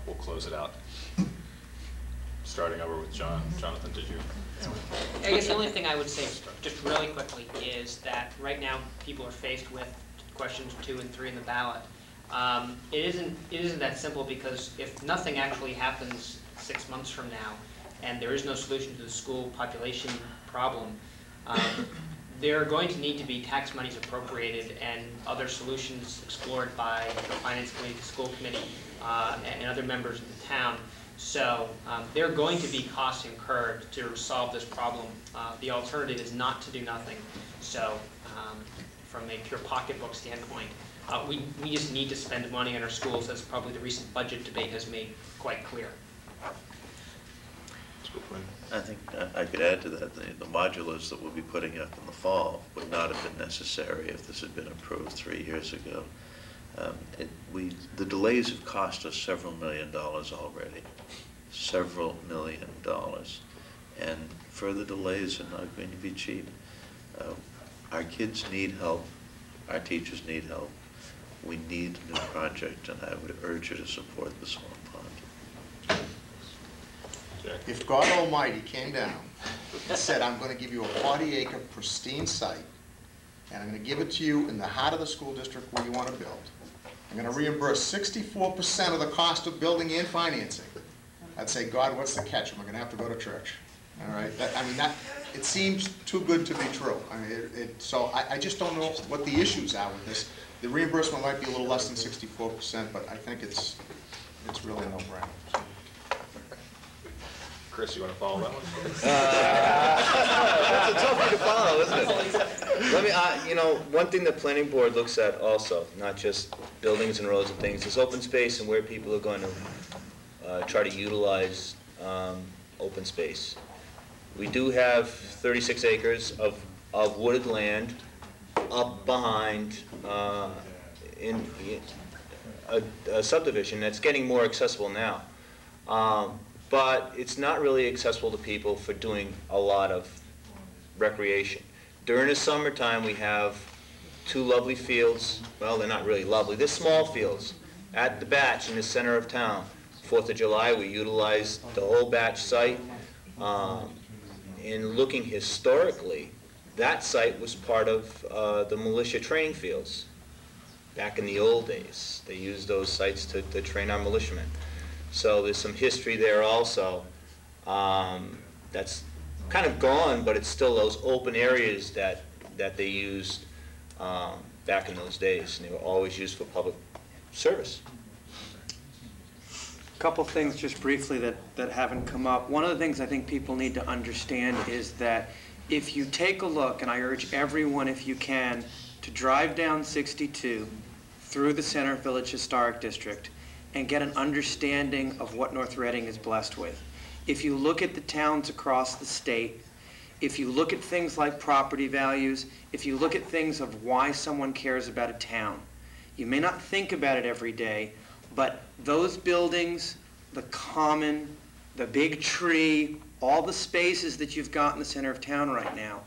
we'll close it out. Starting over with John. Jonathan, did you? I guess the only thing I would say, just really quickly, is that right now people are faced with questions 2 and 3 in the ballot. It isn't that simple, because if nothing actually happens 6 months from now, and there is no solution to the school population problem, there are going to need to be tax monies appropriated and other solutions explored by the Finance Committee, the School Committee, and other members of the town. So there are going to be costs incurred to solve this problem. The alternative is not to do nothing. So from a pure pocketbook standpoint, we just need to spend money on our schools, as probably the recent budget debate has made quite clear. I think I could add to that. The modulars that we'll be putting up in the fall would not have been necessary if this had been approved 3 years ago. The delays have cost us several $million already. Several $million. And further delays are not going to be cheap. Our kids need help. Our teachers need help. We need a new project, and I would urge you to support the Swan Pond. If God Almighty came down and said, I'm going to give you a 40-acre pristine site, and I'm going to give it to you in the heart of the school district where you want to build, I'm going to reimburse 64% of the cost of building and financing, I'd say, God, what's the catch? Am I going to have to go to church? All right. It seems too good to be true. I mean, so I just don't know what the issues are with this. The reimbursement might be a little less than 64%, but I think it's really a no-brainer. So. Chris, you want to follow that one? That's a tough one to follow, isn't it? Let me, one thing the planning board looks at also, not just buildings and roads and things, is open space and where people are going to try to utilize open space. We do have 36 acres of wooded land up behind in a subdivision that's getting more accessible now. But it's not really accessible to people for doing a lot of recreation. During the summertime, we have 2 lovely fields. Well, they're not really lovely. They're small fields at the Batch in the center of town. 4th of July, we utilize the whole Batch site. In looking historically, that site was part of the militia training fields. Back in the old days, they used those sites to train our militiamen. So there's some history there also. That's kind of gone, but it's still those open areas that they used back in those days, and they were always used for public service. A couple things just briefly that haven't come up. One of the things I think people need to understand is that if you take a look, and I urge everyone, if you can, to drive down 62 through the Center Village Historic District and get an understanding of what North Reading is blessed with. If you look at the towns across the state, if you look at things like property values, if you look at things of why someone cares about a town, you may not think about it every day, but those buildings, the common, the big tree, all the spaces that you've got in the center of town right now,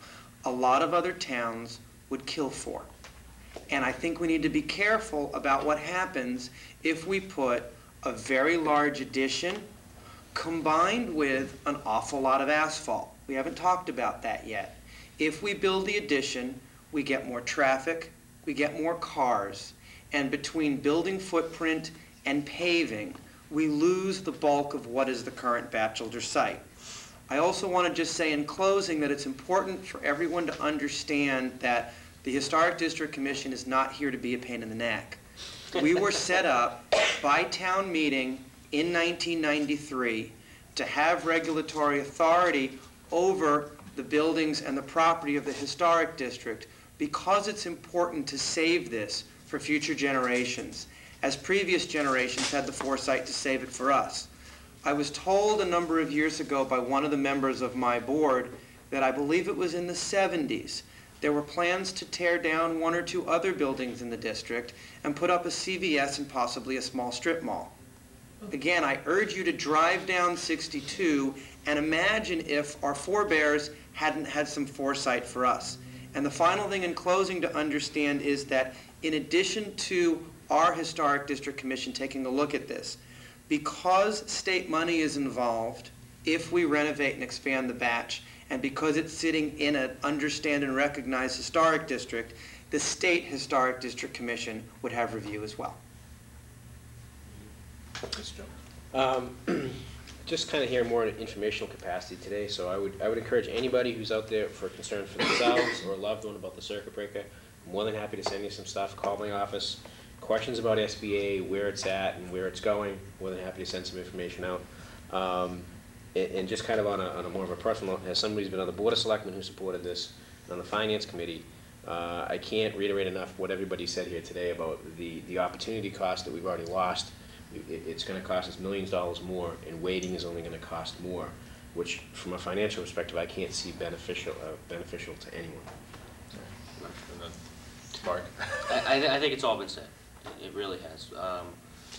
a lot of other towns would kill for. And I think we need to be careful about what happens if we put a very large addition combined with an awful lot of asphalt. We haven't talked about that yet. If we build the addition, we get more traffic, we get more cars, and between building footprint and paving, we lose the bulk of what is the current Batchelder site. I also want to just say in closing that it's important for everyone to understand that the Historic District Commission is not here to be a pain in the neck. We were set up by town meeting in 1993 to have regulatory authority over the buildings and the property of the Historic District because it's important to save this for future generations, as previous generations had the foresight to save it for us. I was told a number of years ago by one of the members of my board that I believe it was in the 70s, there were plans to tear down 1 or 2 other buildings in the district and put up a CVS and possibly a small strip mall. Again, I urge you to drive down 62 and imagine if our forebears hadn't had some foresight for us. And the final thing in closing to understand is that in addition to our Historic District Commission taking a look at this, Because state money is involved, if we renovate and expand the batch, and because it's sitting in an understand and recognized historic district, the State Historic District Commission would have review as well. Just kind of here more in an informational capacity today, so I would encourage anybody who's out there for concern for themselves or a loved one about the circuit breaker, I'm more than happy to send you some stuff. Call my office. Questions about SBA, where it's at and where it's going, more than happy to send some information out. And just kind of on a more of a personal note, as somebody who's been on the Board of Selectmen who supported this, and on the Finance Committee, I can't reiterate enough what everybody said here today about the opportunity cost that we've already lost. It's going to cost us millions of dollars more, and waiting is only going to cost more, which, from a financial perspective, I can't see beneficial to anyone. And then Mark? I think it's all been said. It really has.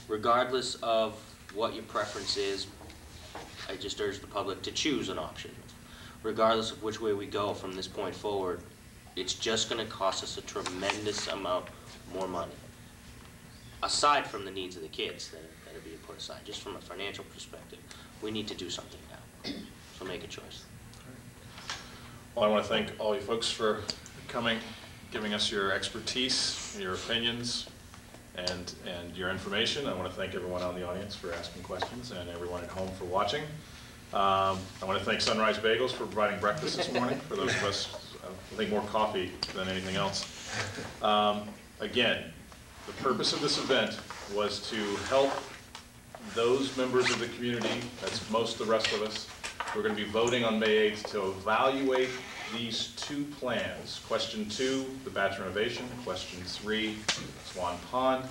Regardless of what your preference is, I just urge the public to choose an option. Regardless of which way we go from this point forward, it's just going to cost us a tremendous amount more money. Aside from the needs of the kids that are being put aside, just from a financial perspective, we need to do something now. So make a choice. Well, I want to thank all you folks for coming, giving us your expertise, your opinions, and your information. I want to thank everyone out in the audience for asking questions, and everyone at home for watching. I want to thank Sunrise Bagels for providing breakfast this morning for those of us, I think more coffee than anything else. Again, the purpose of this event was to help those members of the community, that's most of the rest of us, we're going to be voting on May 8th to evaluate these two plans. Question 2, the batch renovation. Question 3, Swan Pond.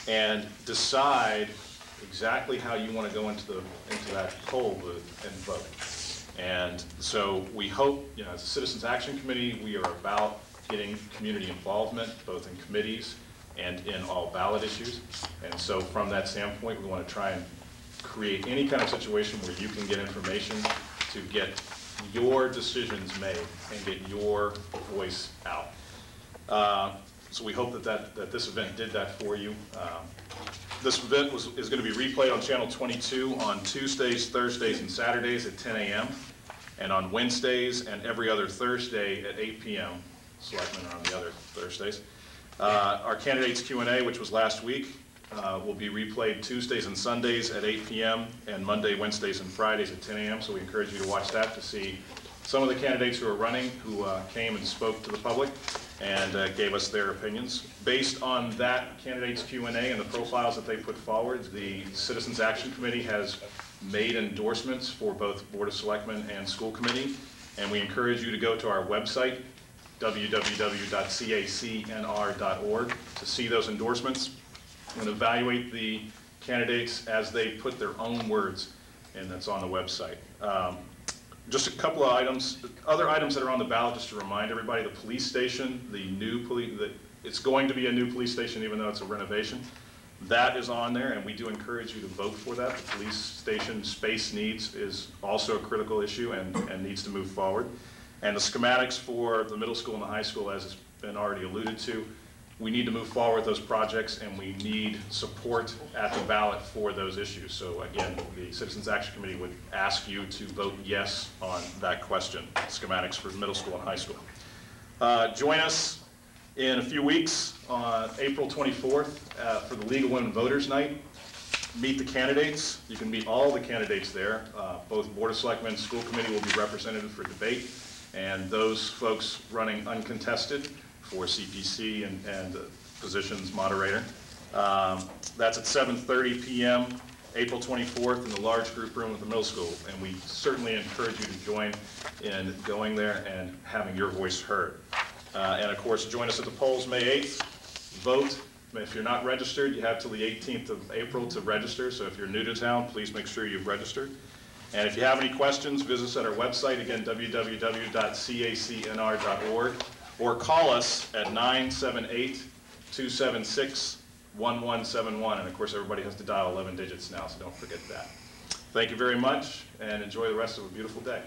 And decide exactly how you want to go into that poll booth and vote. And so we hope, as a Citizens Action Committee, we are about getting community involvement, both in committees and in all ballot issues. And so from that standpoint, we want to try and create any kind of situation where you can get information to get your decisions made and get your voice out. So we hope that this event did that for you. This event is going to be replayed on Channel 22 on Tuesdays, Thursdays, and Saturdays at 10 a.m. and on Wednesdays and every other Thursday at 8 p.m. Selectmen are on the other Thursdays. Our candidates Q&A, which was last week, will be replayed Tuesdays and Sundays at 8 p.m. and Monday, Wednesdays, and Fridays at 10 a.m. So we encourage you to watch that to see some of the candidates who are running, who came and spoke to the public and gave us their opinions. Based on that candidates Q&A and the profiles that they put forward, the Citizens Action Committee has made endorsements for both Board of Selectmen and School Committee, and we encourage you to go to our website, www.cacnr.org, to see those endorsements and evaluate the candidates as they put their own words, and that's on the website. Just a couple of items, other items that are on the ballot, just to remind everybody, the police station, it's going to be a new police station even though it's a renovation. That is on there, and we do encourage you to vote for that. The police station space needs is also a critical issue and needs to move forward. And the schematics for the middle school and the high school, as has been already alluded to, we need to move forward with those projects, and we need support at the ballot for those issues. So again, the Citizens Action Committee would ask you to vote yes on that question, schematics for middle school and high school. Join us in a few weeks on April 24th for the League of Women Voters Night. Meet the candidates. You can meet all the candidates there. Both Board of Selectmen and School Committee will be represented for debate, and those folks running uncontested for CPC and positions moderator. That's at 7:30 p.m. April 24th in the large group room at the middle school, and we certainly encourage you to join in going there and having your voice heard. And of course, join us at the polls May 8th. Vote. If you're not registered, you have till the 18th of April to register, so if you're new to town, please make sure you've registered. And if you have any questions, visit us at our website, again, www.cacnr.org, or call us at 978-276-1171. And of course, everybody has to dial 11 digits now, so don't forget that. Thank you very much, and enjoy the rest of a beautiful day.